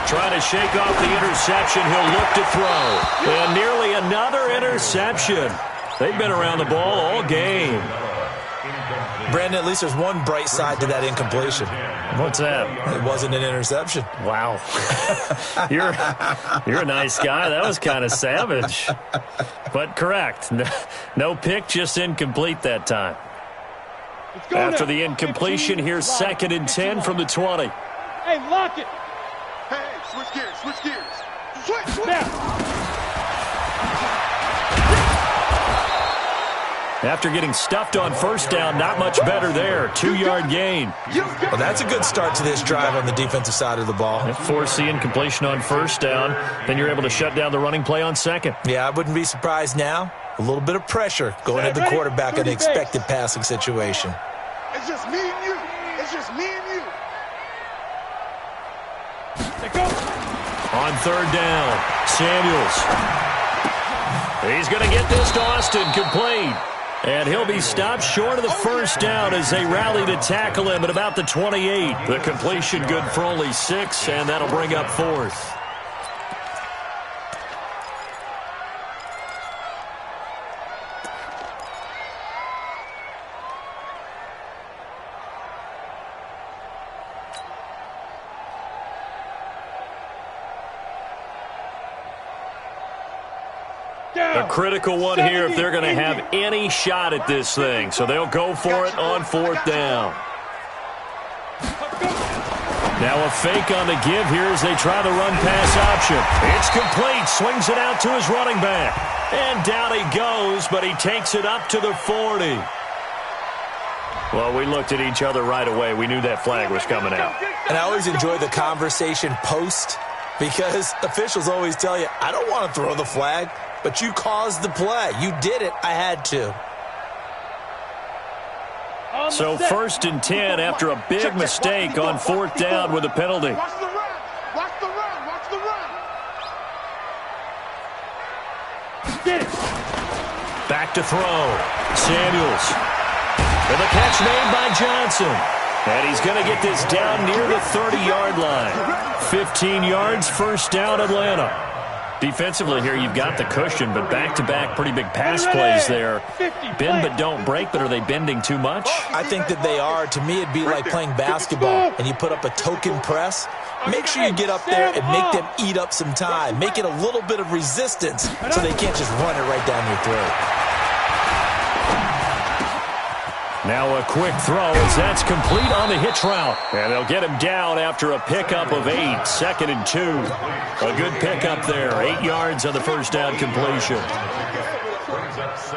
Trying to shake off the interception. He'll look to throw. And nearly another interception. They've been around the ball all game. Brandon, at least there's one bright side to that incompletion. What's that? It wasn't an interception. Wow. You're a nice guy. That was kind of savage. But correct. No pick, just incomplete that time. After the incompletion, here's 2nd and 10 from the 20. Hey, lock it. Hey, switch gears. Switch. Now. After getting stuffed on first down, not much better there. 2-yard gain. Well, that's a good start to this drive on the defensive side of the ball. Force the incompletion on first down. Then you're able to shut down the running play on 2nd. Yeah, I wouldn't be surprised now. A little bit of pressure going at the quarterback in an expected passing situation. It's just me and you. On 3rd down, Samuels. He's going to get this to Austin, complete. And he'll be stopped short of the first down as they rally to tackle him at about the 28. The completion good for only 6, and that'll bring up 4th. A critical one here if they're going to have any shot at this thing. So they'll go for it on 4th down. Now a fake on the give here as they try the run-pass option. It's complete. Swings it out to his running back. And down he goes, but he takes it up to the 40. Well, we looked at each other right away. We knew that flag was coming out. And I always enjoy the conversation post because officials always tell you, I don't want to throw the flag. But you caused the play. You did it. I had to. So 1st and 10 after a big mistake on 4th down with a penalty. Watch the run. Get it. Back to throw. Samuels. And the catch made by Johnson. And he's going to get this down near the 30-yard line. 15 yards, 1st down, Atlanta. Defensively here, you've got the cushion, but back-to-back pretty big pass plays there. Bend but don't break, but are they bending too much? I think that they are. To me, it'd be like playing basketball, and you put up a token press. Make sure you get up there and make them eat up some time. Make it a little bit of resistance so they can't just run it right down your throat. Now a quick throw as that's complete on the hitch route. And they'll get him down after a pickup of 8, 2nd and 2. A good pickup there, 8 yards on the first down completion.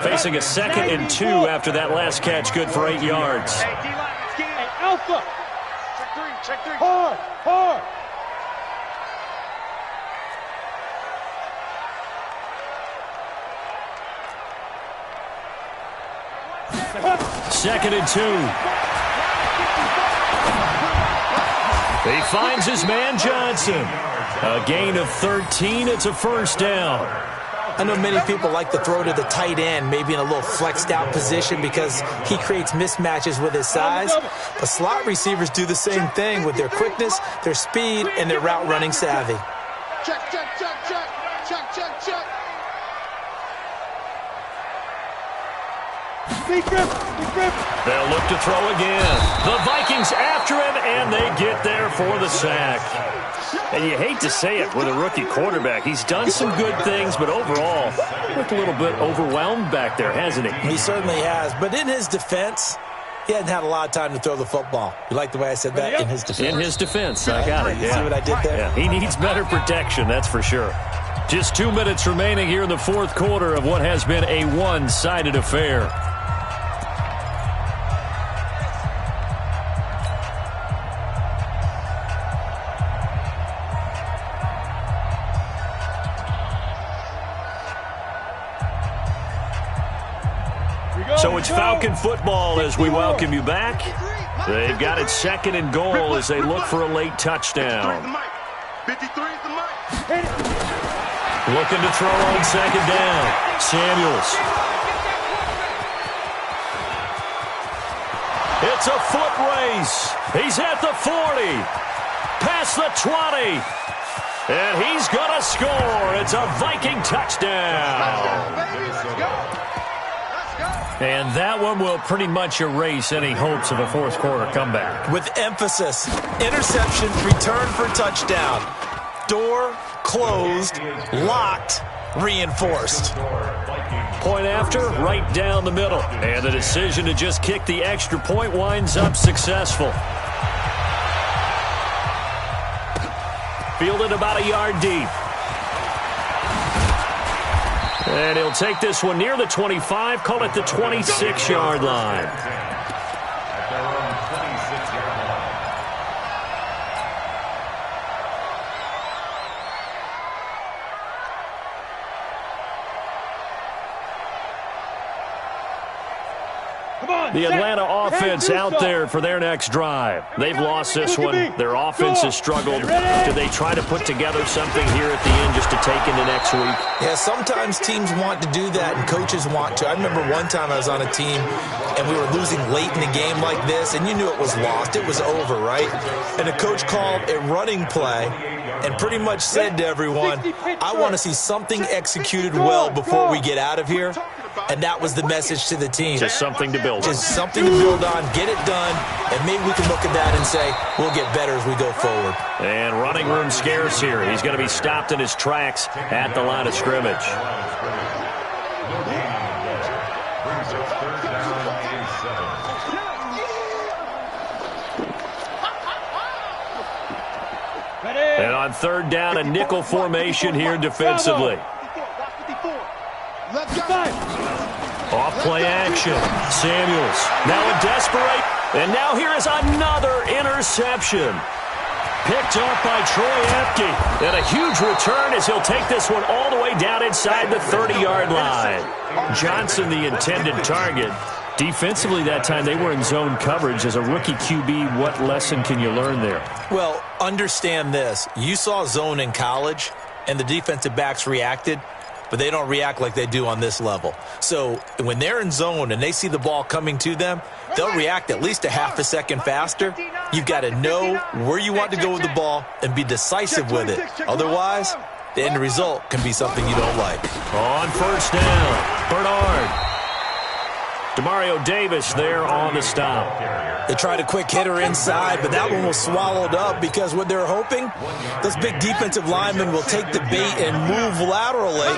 Facing a 2nd and 2 after that last catch, good for 8 yards. Hey, Alpha. Check 3. Hard. Second and 2. He finds his man Johnson. A gain of 13. It's a first down. I know many people like to throw to the tight end, maybe in a little flexed out position because he creates mismatches with his size. But slot receivers do the same thing with their quickness, their speed, and their route running savvy. Check, check, check, check. Check, check, check. Big rip, big rip. They'll look to throw again. The Vikings after him, and they get there for the sack. And you hate to say it with a rookie quarterback. He's done some good things, but overall, looked a little bit overwhelmed back there, hasn't he? He certainly has. But in his defense, he hadn't had a lot of time to throw the football. You like the way I said that? In his defense. In his defense. I got it. You see what I did there? Yeah, he needs better protection, that's for sure. Just 2 minutes remaining here in the fourth quarter of what has been a one-sided affair. So it's Falcon football as we welcome you back. They've got it second and goal as they look for a late touchdown. 53 is the mic. Looking to throw on second down. Samuels. It's a foot race. He's at the 40. Past the 20. And he's going to score. It's a Viking touchdown. And that one will pretty much erase any hopes of a fourth quarter comeback. With emphasis, interception, return for touchdown. Door closed, locked, reinforced. Point after, right down the middle. And the decision to just kick the extra point winds up successful. Fielded about a yard deep. And he'll take this one near the 25, call it the 26-yard line. At their own 26-yard line. The Atlanta offense out there for their next drive. They've lost this one. Their offense has struggled. Do they try to put together something here at the end just to take into next week? Yeah, sometimes teams want to do that and coaches want to. I remember one time I was on a team and we were losing late in the game like this, and you knew it was lost. It was over, right? And the coach called a running play and pretty much said to everyone, I want to see something executed well before we get out of here. And that was the message to the team. Just something to build on. Just something to build on, get it done, and maybe we can look at that and say, we'll get better as we go forward. And running room scarce here. He's going to be stopped in his tracks at the line of scrimmage. And on third down, a nickel formation here defensively. Off play action. Samuels now in desperate. And now here is another interception. Picked off by Troy Apke. And a huge return as he'll take this one all the way down inside the 30-yard line. Johnson, the intended target. Defensively that time, they were in zone coverage. As a rookie QB, what lesson can you learn there? Well, understand this. You saw zone in college, and the defensive backs reacted, but they don't react like they do on this level. So when they're in zone and they see the ball coming to them, they'll react at least a half a second faster. You've got to know where you want to go with the ball and be decisive with it. Otherwise, the end result can be something you don't like. On first down, Bernard. Demario Davis there on the stop. They tried a quick hitter inside, but that one was swallowed up because what they're hoping, those big defensive linemen will take the bait and move laterally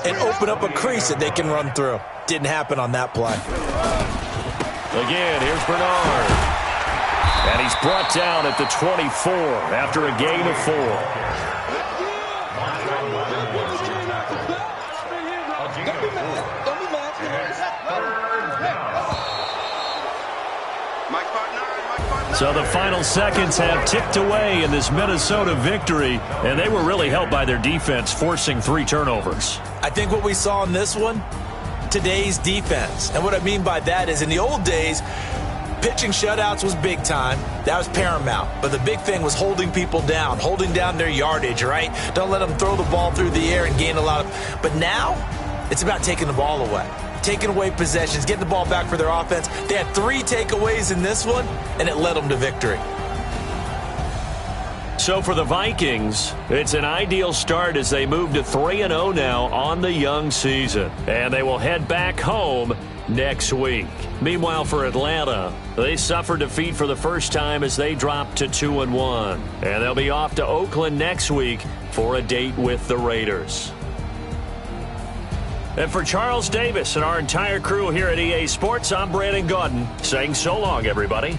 and open up a crease that they can run through. Didn't happen on that play. Again, here's Bernard. And he's brought down at the 24 after a gain of 4. So the final seconds have ticked away in this Minnesota victory, and they were really helped by their defense, forcing 3 turnovers. I think what we saw in this one, today's defense. And what I mean by that is in the old days, Pitching shutouts was big time. That was paramount. But the big thing was holding people down, holding down their yardage, right? Don't let them throw the ball through the air and gain a lot of... But now, it's about taking the ball away. Taking away possessions, getting the ball back for their offense. They had 3 takeaways in this one, and it led them to victory. So for the Vikings, it's an ideal start as they move to 3-0 now on the young season. And they will head back home next week. Meanwhile, for Atlanta, they suffered defeat for the first time as they dropped to 2-1. And they'll be off to Oakland next week for a date with the Raiders. And for Charles Davis and our entire crew here at EA Sports, I'm Brandon Gaudin saying so long, everybody.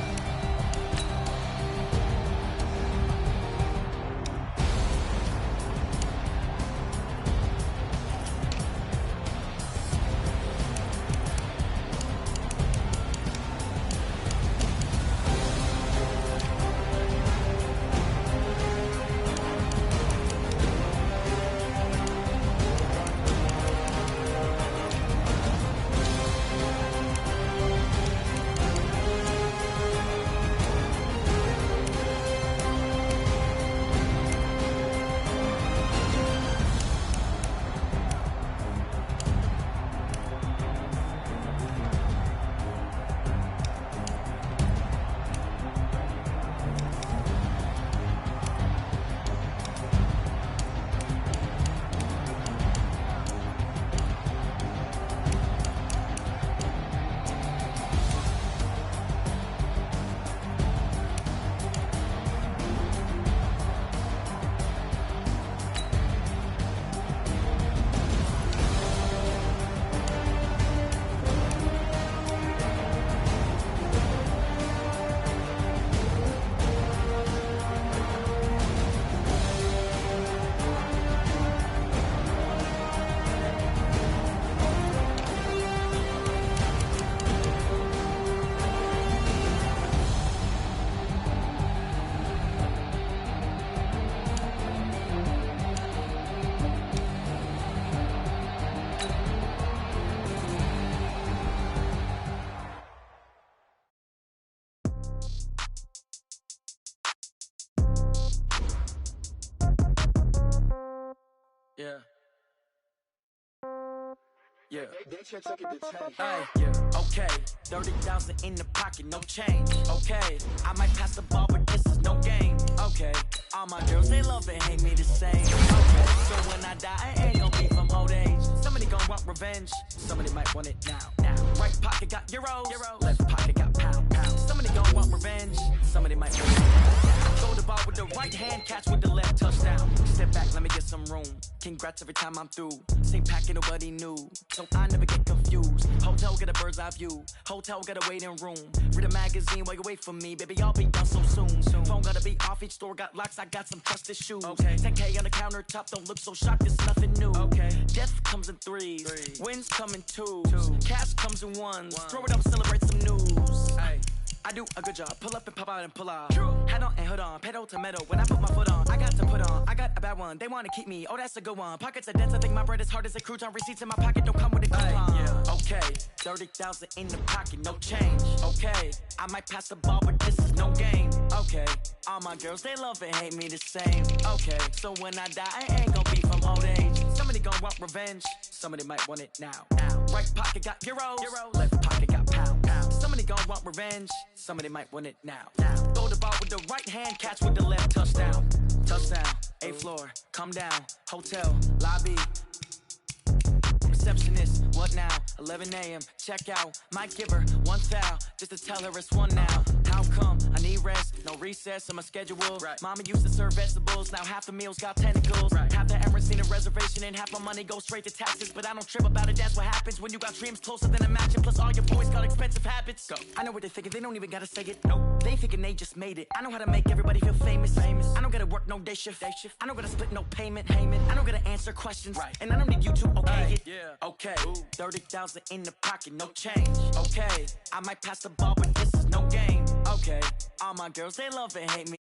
Yeah. Yeah. Hey, yeah. Okay. 30,000 in the pocket, no change. Okay. I might pass the ball, but this is no game. Okay. All my girls, they love and hate me the same. Okay. So when I die, it ain't gonna be from old age. Somebody gonna want revenge. Somebody might want it now. Right pocket got euros. Left pocket got pound. Somebody gonna want revenge. Somebody might want it. Throw the ball with the right hand, catch with the left, touchdown. Step back, let me get some room. Congrats every time I'm through. Same packet, nobody knew. So I never get confused. Hotel get a bird's eye view. Hotel get a waiting room. Read a magazine while you wait for me. Baby, I'll be done so soon. Phone gotta be off, each store got locks. I got some trusted shoes. Okay. 10K on the countertop, don't look so shocked, it's nothing new. Okay. Death comes in threes. Wins come in twos. Cash comes in ones. Throw it up, celebrate some news. Ay. I do a good job. Pull up and pop out and pull out. Head on and hood on. Pedal to metal. When I put my foot on, I got to put on. I got a bad one. They want to keep me. Oh, that's a good one. Pockets are dense. I think my bread is hard as a crouton. Receipts in my pocket don't come with a coupon. Yeah. Okay. 30,000 in the pocket. No change. Okay. I might pass the ball, but this is no game. Okay. All my girls, they love and hate me the same. Okay. So when I die, I ain't gonna be from old age. Somebody gonna want revenge. Somebody might want it now. Right pocket got euros. Left pocket got pound. Somebody gon' want revenge. Somebody might want it now. Throw the ball with the right hand, catch with the left, touchdown. Touchdown, 8th floor, come down, hotel, lobby. Receptionist, what now? 11 a.m., check out. Might give her one foul, just to tell her it's one now. How come? I need rest, no recess on my schedule. Right. Mama used to serve vegetables, now half the meals got tentacles. Right. Half the errands need a reservation and half my money goes straight to taxes. But I don't trip about it, that's what happens when you got dreams closer than a match. And plus all your boys got expensive habits. Go. I know what they're thinking, they don't even gotta say it. Nope. They thinking they just made it. I know how to make everybody feel famous. I don't gotta work no day shift. I don't gotta split no payment. I don't gotta answer questions. Right. And I don't need you to okay it. Yeah. Okay. 30,000 in the pocket, no change. Okay. I might pass the ball, but this is no game. Okay. All my girls, they love and hate me.